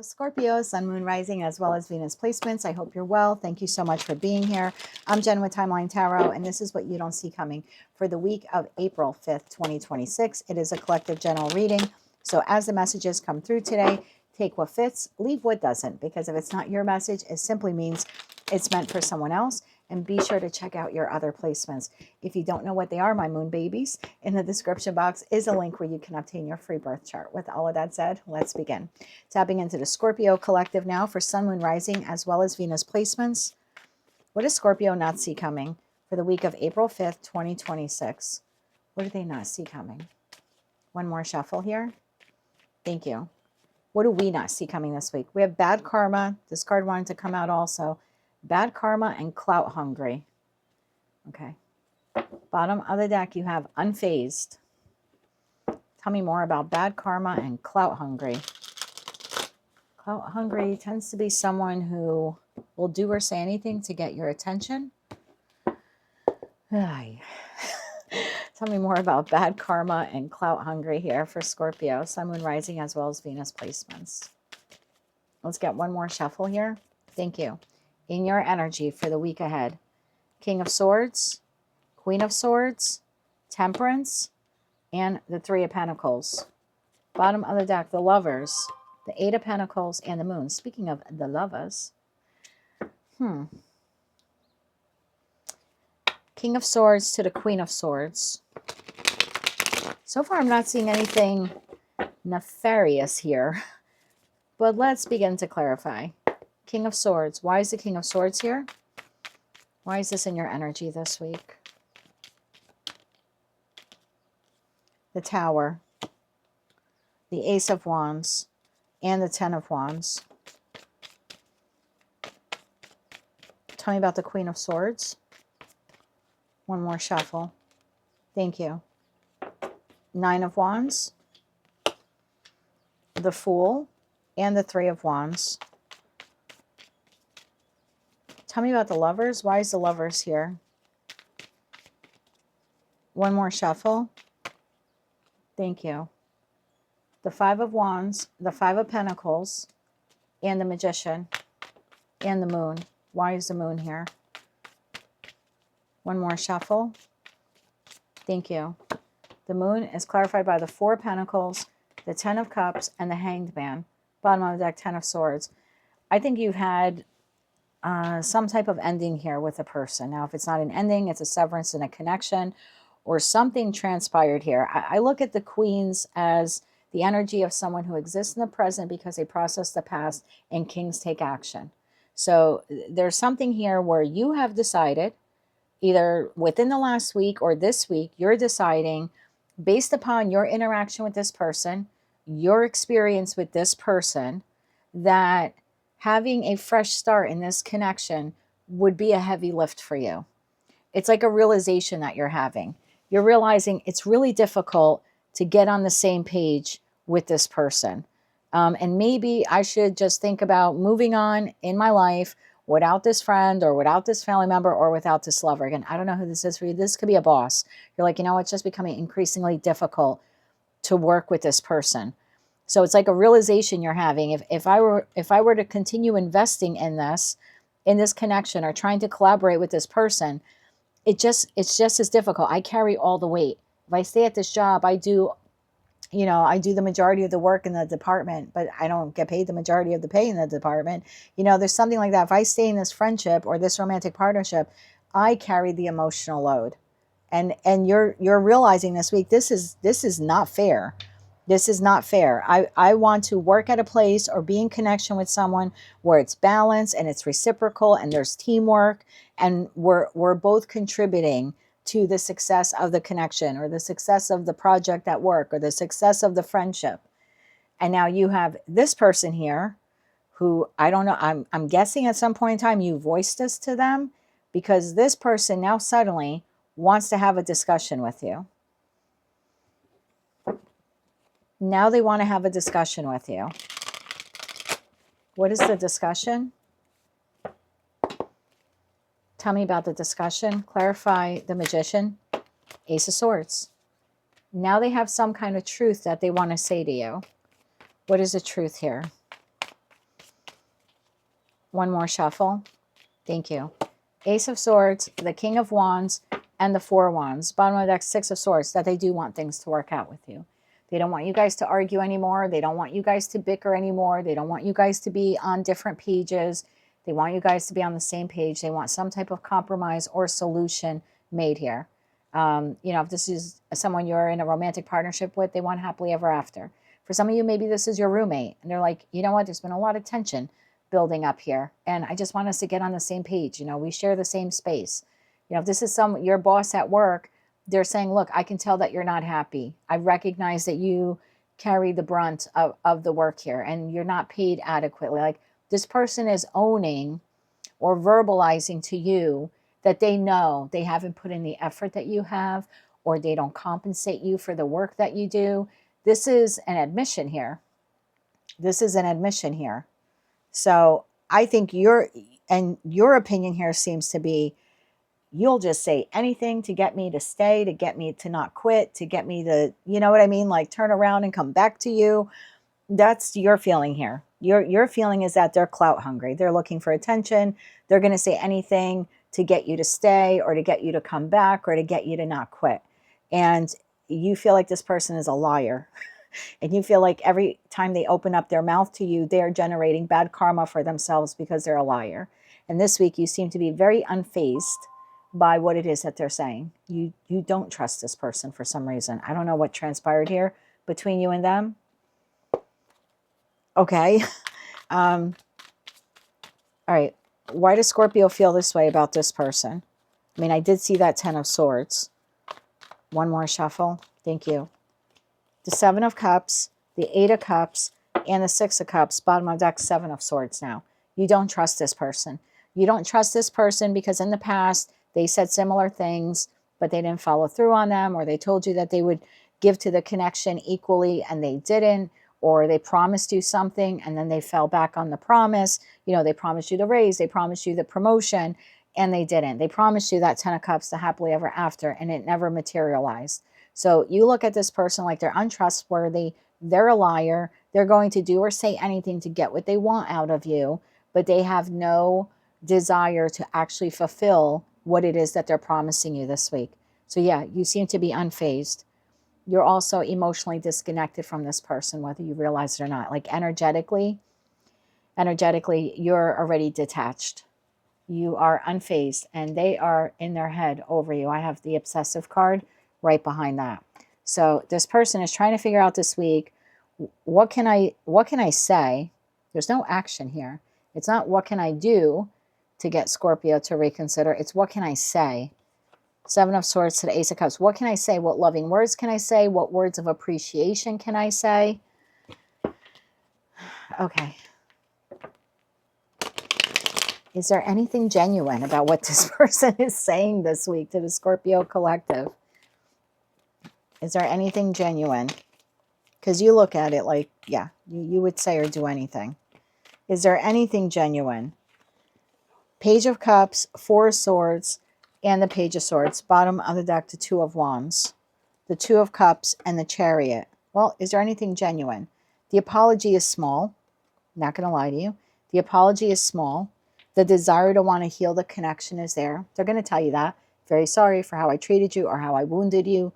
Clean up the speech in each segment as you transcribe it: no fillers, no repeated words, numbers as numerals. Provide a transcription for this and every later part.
Hello, Scorpio, Sun, Moon, Rising, as well as Venus placements. I hope you're well. Thank you so much for being here. I'm Jen with Timeline Tarot, and this is what you don't see coming for the week of April 5th, 2026. It is a collective general reading. So as the messages come through today, take what fits, leave what doesn't, because if it's not your message, it simply means it's meant for someone else. And be sure to check out your other placements. If you don't know what they are, my moon babies, in the description box is a link where you can obtain your free birth chart. With all of that said, let's begin. Tapping into the Scorpio collective now for Sun, Moon, Rising, as well as Venus placements. What does Scorpio not see coming for the week of April 5th, 2026? What do they not see coming? One more shuffle here. Thank you. What do we not see coming this week? We have bad karma. This card wanted to come out also. Bad karma and clout hungry. Okay. Bottom of the deck, you have unfazed. Tell me more about bad karma and clout hungry. Clout hungry tends to be someone who will do or say anything to get your attention. Tell me more about bad karma and clout hungry here for Scorpio, Sun, Moon, Rising, as well as Venus placements. Let's get one more shuffle here. Thank you. In your energy for the week ahead. King of Swords, Queen of Swords, Temperance, and the Three of Pentacles. Bottom of the deck, the Lovers, the Eight of Pentacles, and the Moon. Speaking of the Lovers. King of Swords to the Queen of Swords. So far, I'm not seeing anything nefarious here. But let's begin to clarify. King of Swords. Why is the King of Swords here? Why is this in your energy this week? The Tower, the Ace of Wands, and the Ten of Wands. Tell me about the Queen of Swords. One more shuffle. Thank you. Nine of Wands, the Fool, and the Three of Wands. Tell me about the Lovers. Why is the Lovers here? One more shuffle. Thank you. The Five of Wands, the Five of Pentacles, and the Magician, and the Moon. Why is the Moon here? One more shuffle. Thank you. The Moon is clarified by the Four of Pentacles, the Ten of Cups, and the Hanged Man. Bottom of the deck, Ten of Swords. I think you've had some type of ending here with a person. Now, if it's not an ending, it's a severance and a connection, or something transpired here. I look at the Queens as the energy of someone who exists in the present because they process the past, and Kings take action. So there's something here where you have decided, either within the last week or this week, you're deciding based upon your interaction with this person, your experience with this person, that having a fresh start in this connection would be a heavy lift for you. It's like a realization that you're having. You're realizing it's really difficult to get on the same page with this person. And maybe I should just think about moving on in my life without this friend or without this family member or without this lover. Again, I don't know who this is for you. This could be a boss. You're like, you know, it's just becoming increasingly difficult to work with this person. So it's like a realization you're having. If I were to continue investing in this connection or trying to collaborate with this person, it's just as difficult. I carry all the weight. If I stay at this job, I do the majority of the work in the department, but I don't get paid the majority of the pay in the department. You know, there's something like that. If I stay in this friendship or this romantic partnership, I carry the emotional load. And you're realizing this week, this is not fair. This is not fair. I want to work at a place or be in connection with someone where it's balanced and it's reciprocal and there's teamwork and we're both contributing to the success of the connection or the success of the project at work or the success of the friendship. And now you have this person here who, I don't know, I'm guessing at some point in time you voiced this to them because this person now suddenly wants to have a discussion with you. Now they want to have a discussion with you. What is the discussion? Tell me about the discussion. Clarify the Magician. Ace of Swords. Now they have some kind of truth that they want to say to you. What is the truth here? One more shuffle. Thank you. Ace of Swords, the King of Wands, and the Four of Wands. Bottom of the deck, Six of Swords, that they do want things to work out with you. They don't want you guys to argue anymore. They don't want you guys to bicker anymore. They don't want you guys to be on different pages. They want you guys to be on the same page. They want some type of compromise or solution made here. You know, if this is someone you're in a romantic partnership with, they want happily ever after. For some of you, maybe this is your roommate. And they're like, you know what, there's been a lot of tension building up here. And I just want us to get on the same page. You know, we share the same space. You know, if this is your boss at work, they're saying, look, I can tell that you're not happy. I recognize that you carry the brunt of the work here and you're not paid adequately. Like, this person is owning or verbalizing to you that they know they haven't put in the effort that you have, or they don't compensate you for the work that you do. This is an admission here. This is an admission here. So I think your opinion here seems to be, you'll just say anything to get me to stay, to get me to not quit, to get me to, you know what I mean? Like, turn around and come back to you. That's your feeling here. Your feeling is that they're clout hungry. They're looking for attention. They're going to say anything to get you to stay, or to get you to come back, or to get you to not quit. And you feel like this person is a liar. And you feel like every time they open up their mouth to you, they're generating bad karma for themselves because they're a liar. And this week, you seem to be very unfazed by what it is that they're saying. You don't trust this person for some reason. I don't know what transpired here between you and them. Okay. All right. Why does Scorpio feel this way about this person? I mean, I did see that 10 of Swords. One more shuffle. Thank you. The 7 of Cups, the 8 of Cups, and the 6 of Cups. Bottom of deck, 7 of Swords now. You don't trust this person. You don't trust this person because in the past, they said similar things, but they didn't follow through on them, or they told you that they would give to the connection equally and they didn't, or they promised you something and then they fell back on the promise. You know, they promised you the raise, they promised you the promotion, and they didn't. They promised you that 10 of Cups, the happily ever after, and it never materialized. So you look at this person like they're untrustworthy, they're a liar, they're going to do or say anything to get what they want out of you, but they have no desire to actually fulfill what it is that they're promising you this week. So yeah, you seem to be unfazed. You're also emotionally disconnected from this person, whether you realize it or not. Like energetically, you're already detached. You are unfazed, and they are in their head over you. I have the obsessive card right behind that. So this person is trying to figure out this week, what can I say? There's no action here. It's not what can I do to get Scorpio to reconsider. It's what can I say? 7 of Swords to the Ace of Cups. What can I say? What loving words can I say? What words of appreciation can I say? Okay. Is there anything genuine about what this person is saying this week to the Scorpio collective? Is there anything genuine? Because you look at it like, yeah, you would say or do anything. Is there anything genuine? Page of Cups, 4 of Swords, and the Page of Swords. Bottom of the deck, the 2 of Wands, the 2 of Cups, and the Chariot. Well, is there anything genuine? The apology is small. Not going to lie to you. The apology is small. The desire to want to heal the connection is there. They're going to tell you that. Very sorry for how I treated you or how I wounded you.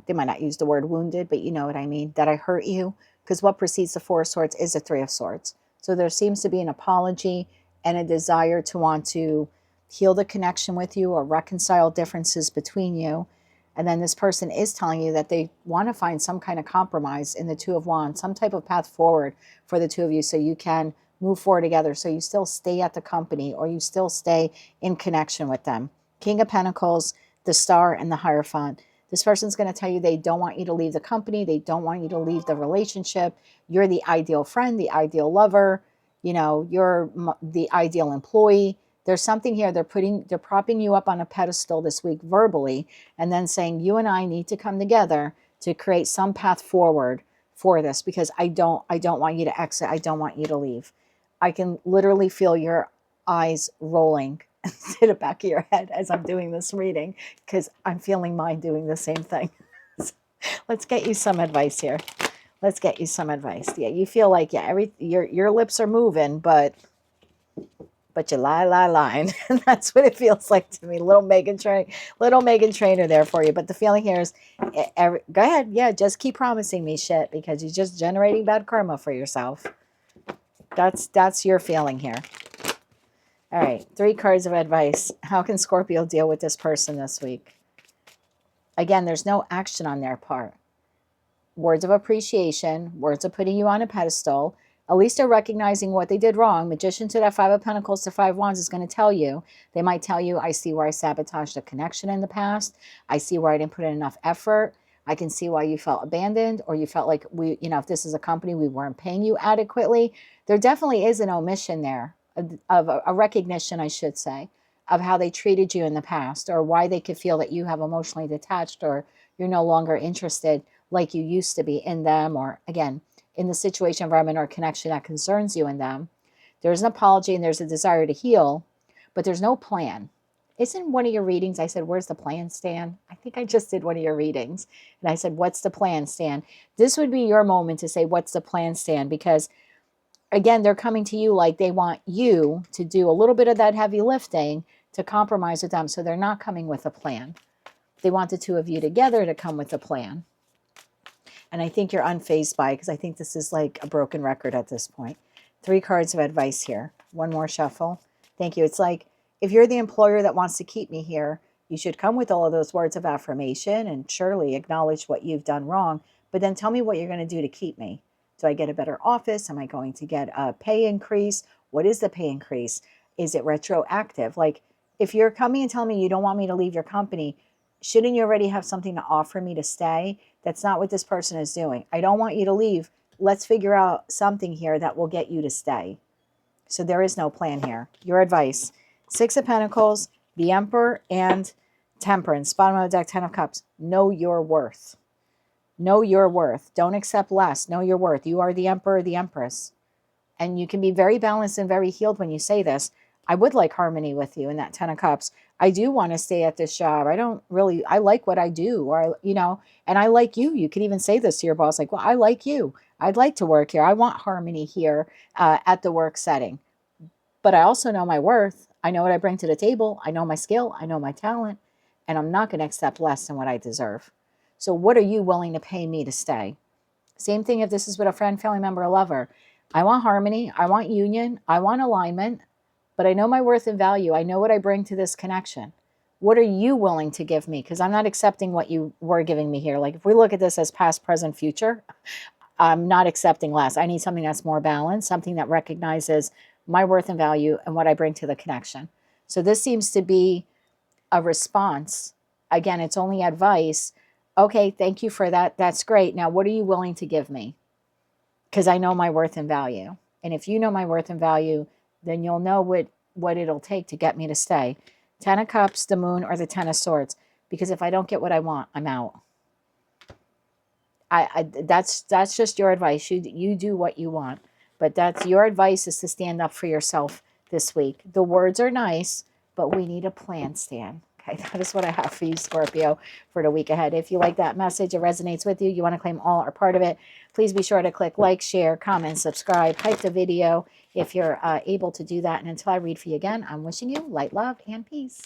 They might not use the word wounded, but you know what I mean. That I hurt you. Because what precedes the 4 of Swords is the 3 of Swords. So there seems to be an apology and a desire to want to heal the connection with you or reconcile differences between you. And then this person is telling you that they want to find some kind of compromise in the 2 of Wands, some type of path forward for the two of you so you can move forward together, so you still stay at the company or you still stay in connection with them. King of Pentacles, the Star, and the Hierophant. This person's going to tell you they don't want you to leave the company. They don't want you to leave the relationship. You're the ideal friend, the ideal lover. You know, you're the ideal employee. There's something here. They're propping you up on a pedestal this week verbally, and then saying you and I need to come together to create some path forward for this, because I don't want you to exit. I don't want you to leave. I can literally feel your eyes rolling to the back of your head as I'm doing this reading, because I'm feeling mine doing the same thing. Let's get you some advice here. Let's get you some advice. Yeah, you feel like, yeah, your lips are moving, but But you lying. That's what it feels like to me. Little Megan Trainor there for you. But the feeling here is, go ahead. Yeah, just keep promising me shit because you're just generating bad karma for yourself. That's your feeling here. All right, 3 cards of advice. How can Scorpio deal with this person this week? Again, there's no action on their part. Words of appreciation, words of putting you on a pedestal. At least they're recognizing what they did wrong. Magician to that 5 of Pentacles to 5 Wands is going to tell you. They might tell you, I see where I sabotaged a connection in the past. I see where I didn't put in enough effort. I can see why you felt abandoned, or you felt like if this is a company, we weren't paying you adequately. There definitely is an omission there of a recognition, I should say, of how they treated you in the past, or why they could feel that you have emotionally detached, or you're no longer interested like you used to be in them, or again, in the situation, environment, or connection that concerns you in them. There's an apology and there's a desire to heal, but there's no plan. Isn't one of your readings, I said, where's the plan, Stan? I think I just did one of your readings. And I said, what's the plan, Stan? This would be your moment to say, what's the plan, Stan? Because again, they're coming to you like they want you to do a little bit of that heavy lifting to compromise with them. So they're not coming with a plan. They want the two of you together to come with a plan. And I think you're unfazed by it, because I think this is like a broken record at this point. 3 cards of advice here. One more shuffle. Thank you. It's like, if you're the employer that wants to keep me here, you should come with all of those words of affirmation and surely acknowledge what you've done wrong. But then tell me what you're going to do to keep me. Do I get a better office? Am I going to get a pay increase? What is the pay increase? Is it retroactive? Like, if you're coming and telling me you don't want me to leave your company, shouldn't you already have something to offer me to stay? That's not what this person is doing. I don't want you to leave. Let's figure out something here that will get you to stay. So there is no plan here. Your advice: 6 of Pentacles, the Emperor, and Temperance. Bottom of the deck, 10 of Cups. Know your worth. Know your worth. Don't accept less. Know your worth. You are the Emperor, the Empress. And you can be very balanced and very healed when you say this. I would like harmony with you in that 10 of Cups. I do want to stay at this job. I like what I do, or, and I like you. You could even say this to your boss, like, well, I like you. I'd like to work here. I want harmony here at the work setting. But I also know my worth. I know what I bring to the table. I know my skill. I know my talent. And I'm not going to accept less than what I deserve. So what are you willing to pay me to stay? Same thing if this is with a friend, family member, or lover. I want harmony. I want union. I want alignment. But I know my worth and value. I know what I bring to this connection. What are you willing to give me? Because I'm not accepting what you were giving me here. Like, if we look at this as past, present, future, I'm not accepting less. I need something that's more balanced, something that recognizes my worth and value and what I bring to the connection. So this seems to be a response. Again, it's only advice. Okay, thank you for that. That's great. Now, what are you willing to give me? Because I know my worth and value. And if you know my worth and value, then you'll know what it'll take to get me to stay. 10 of Cups, the Moon, or the 10 of Swords. Because if I don't get what I want, I'm out. That's just your advice. You do what you want. But that's your advice, is to stand up for yourself this week. The words are nice, but we need a plan, Stan. Okay, that is what I have for you, Scorpio, for the week ahead. If you like that message, it resonates with you, you want to claim all or part of it, please be sure to click like, share, comment, subscribe, hype the video if you're able to do that. And until I read for you again, I'm wishing you light, love, and peace.